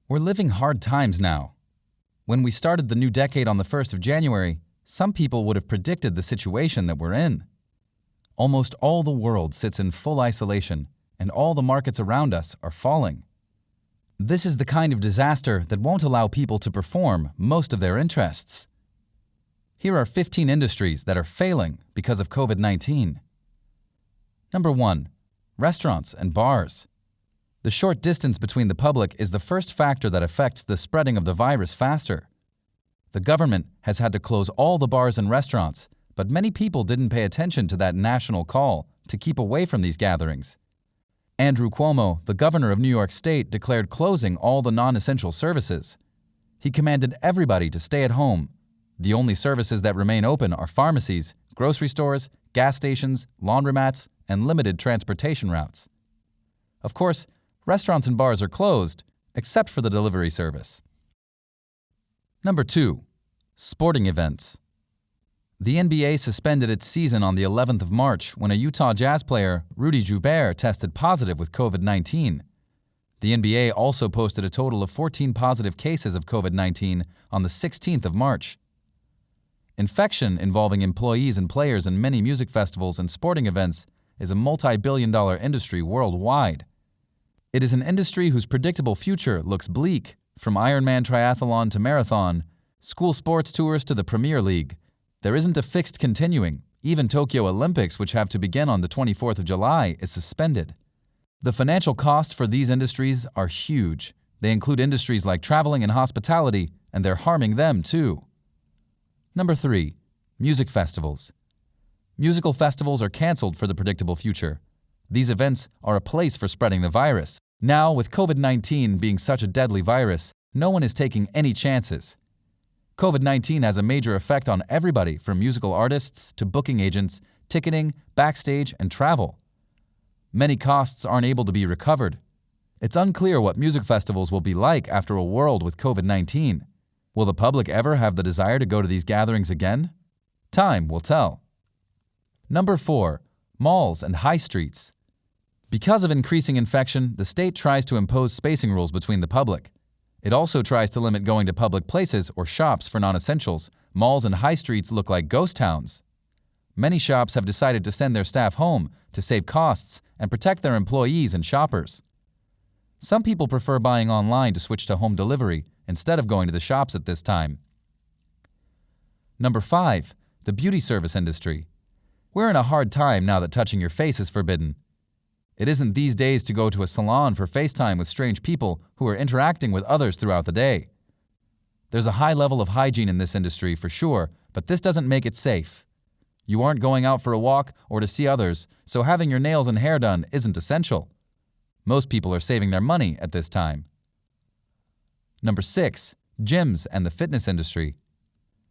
We're living hard times now. When we started the new decade on the 1st of January, some people would have predicted the situation that we're in. Almost all the world sits in full isolation, and all the markets around us are falling. This is the kind of disaster that won't allow people to perform most of their interests. Here are 15 industries that are failing because of COVID-19. Number 1. Restaurants and bars. The short distance between the public is the first factor that affects the spreading of the virus faster. The government has had to close all the bars and restaurants, but many people didn't pay attention to that national call to keep away from these gatherings. Andrew Cuomo, the governor of New York State, declared closing all the non-essential services. He commanded everybody to stay at home. The only services that remain open are pharmacies, grocery stores, gas stations, laundromats, and limited transportation routes. Of course, restaurants and bars are closed, except for the delivery service. Number 2. Sporting events. The NBA suspended its season on the 11th of March when a Utah Jazz player, Rudy Gobert, tested positive with COVID-19. The NBA also posted a total of 14 positive cases of COVID-19 on the 16th of March. Infection involving employees and players in many music festivals and sporting events is a multi-billion-dollar industry worldwide. It is an industry whose predictable future looks bleak, from Ironman triathlon to marathon, school sports tours to the Premier League. There isn't a fixed continuing. Even Tokyo Olympics, which have to begin on the 24th of July, is suspended. The financial costs for these industries are huge. They include industries like traveling and hospitality, and they're harming them too. Number 3. Music festivals. Musical festivals are canceled for the predictable future. These events are a place for spreading the virus. Now, with COVID-19 being such a deadly virus, no one is taking any chances. COVID-19 has a major effect on everybody from musical artists to booking agents, ticketing, backstage, and travel. Many costs aren't able to be recovered. It's unclear what music festivals will be like after a world with COVID-19. Will the public ever have the desire to go to these gatherings again? Time will tell. Number 4. Malls and high streets. Because of increasing infection, the state tries to impose spacing rules between the public. It also tries to limit going to public places or shops for non-essentials. Malls and high streets look like ghost towns. Many shops have decided to send their staff home to save costs and protect their employees and shoppers. Some people prefer buying online to switch to home delivery instead of going to the shops at this time. Number 5. The beauty service industry. We're in a hard time now that touching your face is forbidden. It isn't these days to go to a salon for FaceTime with strange people who are interacting with others throughout the day. There's a high level of hygiene in this industry for sure, but this doesn't make it safe. You aren't going out for a walk or to see others, so having your nails and hair done isn't essential. Most people are saving their money at this time. Number 6. Gyms and the fitness industry.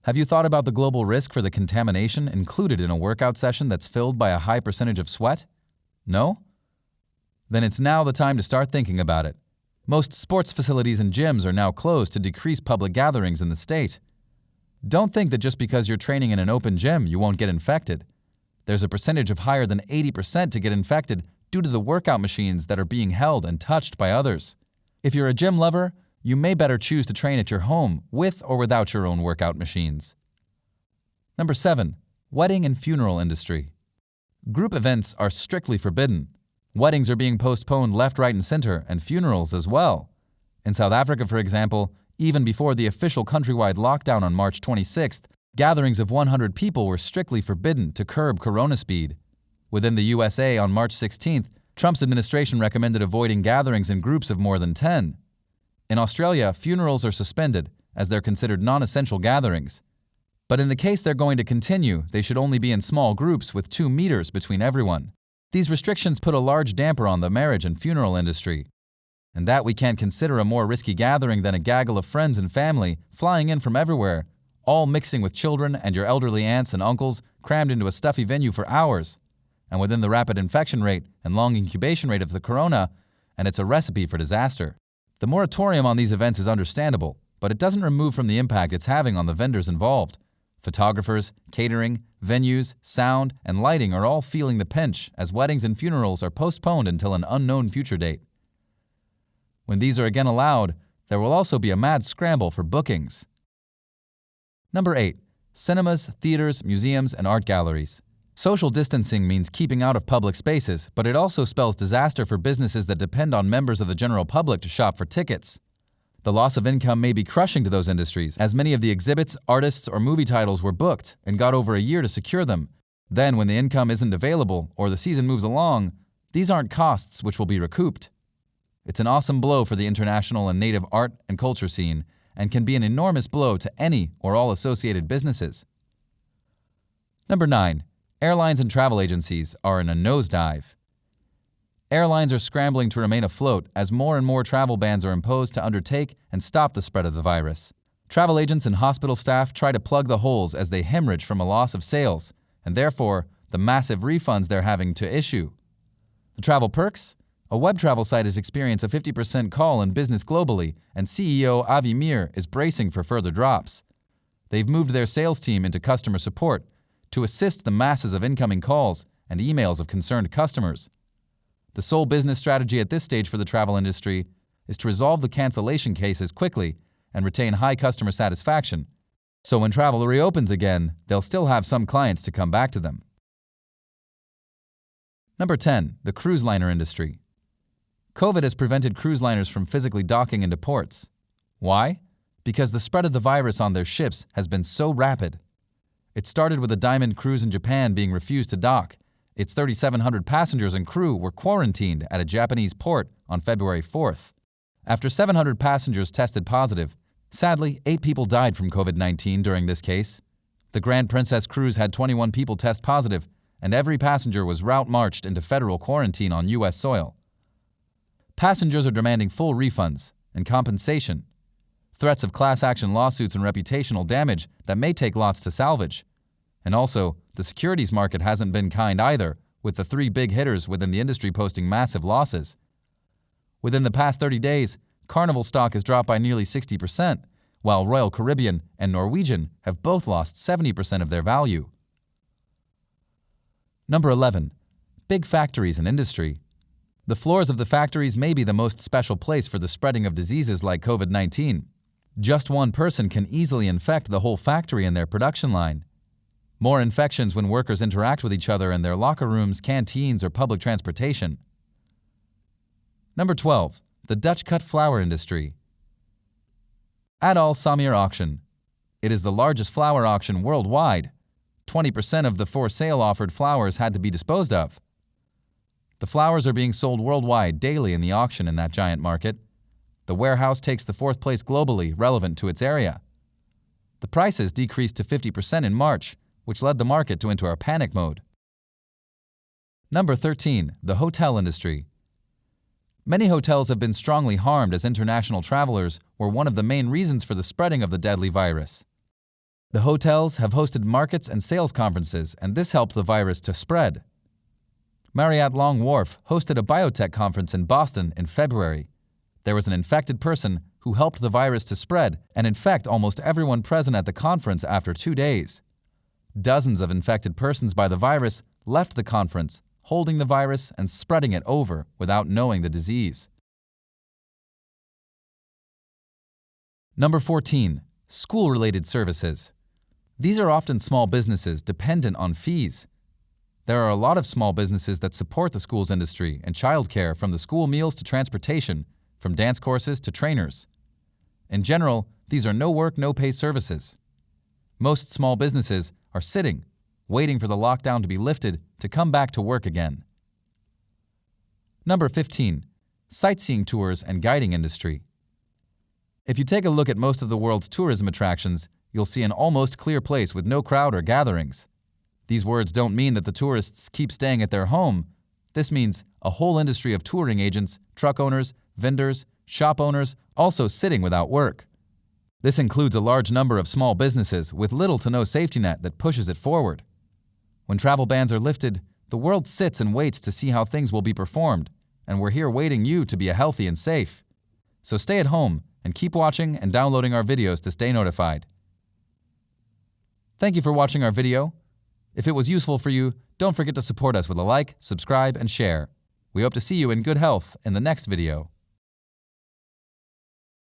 Have you thought about the global risk for the contamination included in a workout session that's filled by a high percentage of sweat? No? Then it's now the time to start thinking about it. Most sports facilities and gyms are now closed to decrease public gatherings in the state. Don't think that just because you're training in an open gym, you won't get infected. There's a percentage of higher than 80% to get infected due to the workout machines that are being held and touched by others. If you're a gym lover, you may better choose to train at your home with or without your own workout machines. Number 7. Wedding and funeral industry. Group events are strictly forbidden. Weddings are being postponed left, right, and center, and funerals as well. In South Africa, for example, even before the official countrywide lockdown on March 26th, gatherings of 100 people were strictly forbidden to curb corona speed. Within the USA on March 16th, Trump's administration recommended avoiding gatherings in groups of more than 10. In Australia, funerals are suspended as they're considered non-essential gatherings. But in the case they're going to continue, they should only be in small groups with 2 meters between everyone. These restrictions put a large damper on the marriage and funeral industry. And that we can't consider a more risky gathering than a gaggle of friends and family flying in from everywhere, all mixing with children and your elderly aunts and uncles crammed into a stuffy venue for hours. And within the rapid infection rate and long incubation rate of the corona, and it's a recipe for disaster. The moratorium on these events is understandable, but it doesn't remove from the impact it's having on the vendors involved. Photographers, catering, venues, sound, and lighting are all feeling the pinch as weddings and funerals are postponed until an unknown future date. When these are again allowed, There will also be a mad scramble for bookings. Number 8. Cinemas, theaters, museums, and art galleries. Social distancing means keeping out of public spaces, but it also spells disaster for businesses that depend on members of the general public to shop for tickets. The loss of income may be crushing to those industries, as many of the exhibits, artists, or movie titles were booked and got over a year to secure them. Then, when the income isn't available or the season moves along, these aren't costs which will be recouped. It's an awesome blow for the international and native art and culture scene, and can be an enormous blow to any or all associated businesses. Number 9. Airlines and travel agencies are in a nosedive. Airlines are scrambling to remain afloat as more and more travel bans are imposed to undertake and stop the spread of the virus. Travel agents and hospital staff try to plug the holes as they hemorrhage from a loss of sales, and therefore the massive refunds they're having to issue. The travel perks? A web travel site has experienced a 50% call in business globally, and CEO Avi Mir is bracing for further drops. They've moved their sales team into customer support to assist the masses of incoming calls and emails of concerned customers. The sole business strategy at this stage for the travel industry is to resolve the cancellation cases quickly and retain high customer satisfaction, so when travel reopens again, they'll still have some clients to come back to them. Number 10. The cruise liner industry. COVID has prevented cruise liners from physically docking into ports. Why? Because the spread of the virus on their ships has been so rapid. It started with a Diamond cruise in Japan being refused to dock. Its 3,700 passengers and crew were quarantined at a Japanese port on February 4th. After 700 passengers tested positive, sadly, 8 people died from COVID-19 during this case. The Grand Princess cruise had 21 people test positive, and every passenger was route marched into federal quarantine on U.S. soil. Passengers are demanding full refunds and compensation. Threats of class action lawsuits and reputational damage that may take lots to salvage. And also, the securities market hasn't been kind either, with the 3 big hitters within the industry posting massive losses. Within the past 30 days, Carnival stock has dropped by nearly 60%, while Royal Caribbean and Norwegian have both lost 70% of their value. Number 11. Big factories and industry. The floors of the factories may be the most special place for the spreading of diseases like COVID-19. Just one person can easily infect the whole factory and their production line. More infections when workers interact with each other in their locker rooms, canteens, or public transportation. Number 12. The Dutch cut flower industry. Adal Samir Auction. It is the largest flower auction worldwide. 20% of the for sale offered flowers had to be disposed of. The flowers are being sold worldwide daily in the auction in that giant market. The warehouse takes the 4th place globally relevant to its area. The prices decreased to 50% in March, which led the market to enter a panic mode. Number 13. The hotel industry. Many hotels have been strongly harmed as international travelers were one of the main reasons for the spreading of the deadly virus. The hotels have hosted markets and sales conferences, and this helped the virus to spread. Marriott Long Wharf hosted a biotech conference in Boston in February. There was an infected person who helped the virus to spread and infect almost everyone present at the conference after 2 days. Dozens of infected persons by the virus left the conference, holding the virus and spreading it over without knowing the disease. Number 14. School-related services. These are often small businesses dependent on fees. There are a lot of small businesses that support the schools industry and childcare, from the school meals to transportation, from dance courses to trainers. In general, these are no-work, no-pay services. Most small businesses are sitting, waiting for the lockdown to be lifted to come back to work again. Number 15. Sightseeing tours and guiding industry. If you take a look at most of the world's tourism attractions, you'll see an almost clear place with no crowd or gatherings. These words don't mean that the tourists keep staying at their home. This means a whole industry of touring agents, truck owners, vendors, shop owners also sitting without work. This includes a large number of small businesses with little to no safety net that pushes it forward. When travel bans are lifted, the world sits and waits to see how things will be performed, and we're here waiting you to be healthy and safe. So stay at home and keep watching and downloading our videos to stay notified. Thank you for watching our video. If it was useful for you, don't forget to support us with a like, subscribe, and share. We hope to see you in good health in the next video.